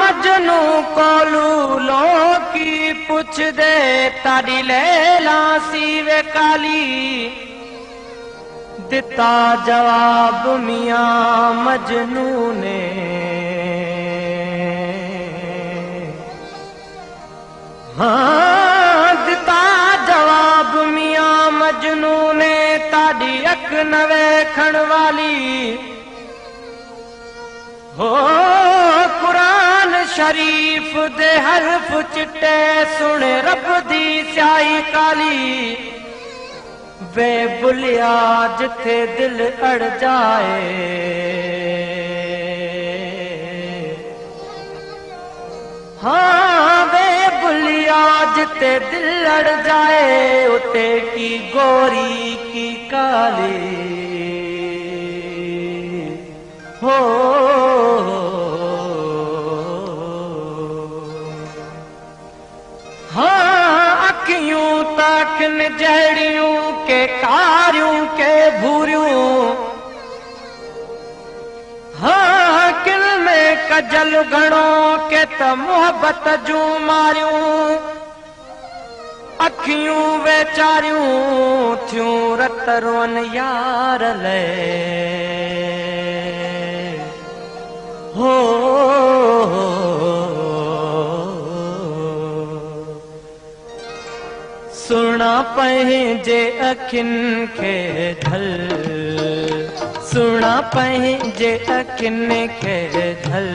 मजनू कोलू लो की पुछ दे तारी लैला सीवे काली दिता जवाब मियां मजनू ने दिता जवाब मियां मजनू ने ताड़ी अख न वेखण वाली हो कुरान शरीफ दे हरफ चिट्टे सुने रब दी स्याही काली वे बुलिया जिथे दिल अड़ जाए हाँ वे बुलिया जिते दिल लड़ जाए उते की गोरी की काली हो हाँ अखियों तक न जहड़ियों के कारियों के भूरियों हाँ किल में कजल घणो के त मोहब्बत जूं मारियूं अखियूं वेचारियूं थियूं रत रोन यार ले हो सुना पंहिंजे अखियुनि खे ढल सुना पंहिंजे अखियुनि खे ढल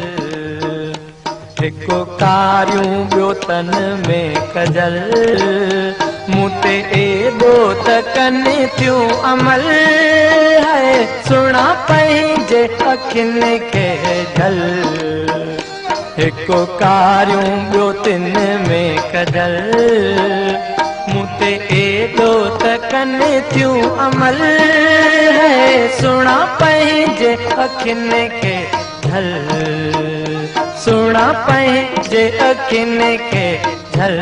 हिकु कारियूं ॿियो तन में कजल मूं ते एॾो त कनि थियूं अमल है सुना पंहिंजे अखियुनि खे ढल हिकु कारियूं ॿियो तिन में कजल मूं ते एॾो त कनि थियूं अमल है सुना पंहिंजे अखियुनि खे ढल सुना पंहिंजे अखियुनि खे ढल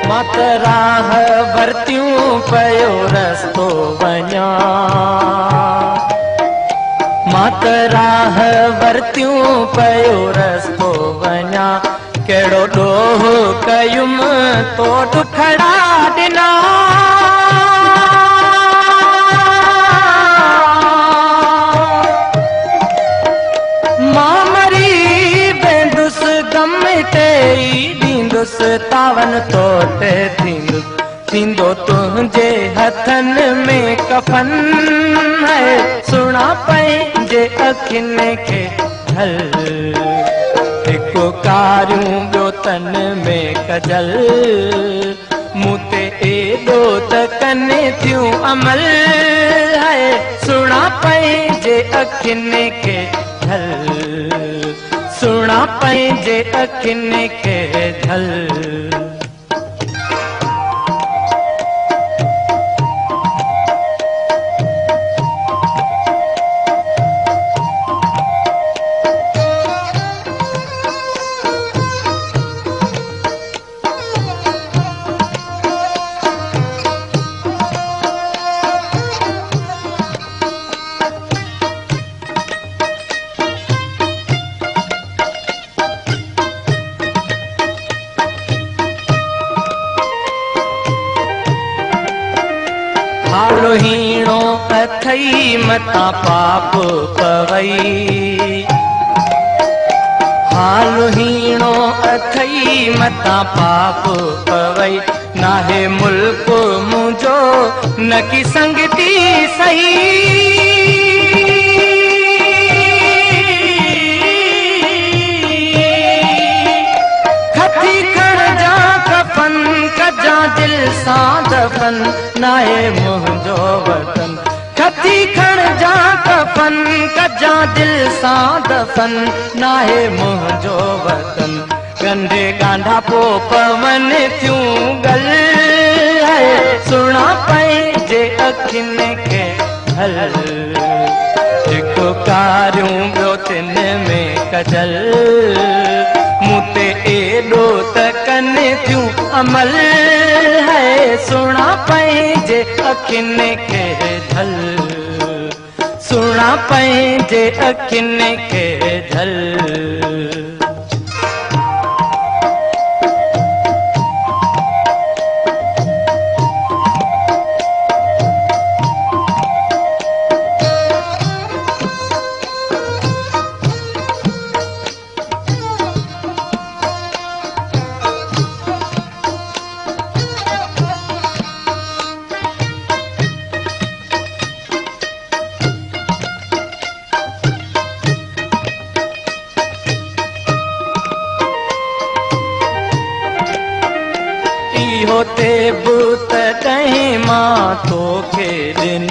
मात राह वरतियूं पयो रस्तो वञा मात राह वरतियूं पयो रस्तो वञा कहिड़ो ॾोह कयुम तो दुखड़ा ॾिना मां मरी वेंदुसि गम ते ॾींदुसि तावन तोते थींदो तुंहिंजे हथनि में कफन है सुना पंहिंजे अखियुनि खे ढल हिकु कारियूं ॿियो तन में कजल मूं ते एॾो त कनि थियूं अमल है सुना पंहिंजे अखियुनि खे ढल सुना पंहिंजे अखियुनि खे ढल हालो हीणो अथई मता पाप पवई हालो हीणो अथई मता पाप पवई नाहे मुल्क मुंहिंजो न की संगती सही खती खण जा दिल सां दफ़न नाहे मुंहिंजो वतन कथी खण जा कफन कजा दिल सां दफ़न नाहे मुंहिंजो वतन गंढे गांढा पो पवन थियूं गल सुणा पंहिंजे अखियुनि खे हल हिकु कारियूं ॿियो तिन में कजल मूं ते एॾो त कनि थियूं अमल है सुणा पंहिंजे अखियुनि खे झल सुणा पंहिंजे अखियुनि खे झल होते बूत कहीं मां तोखे ॾिन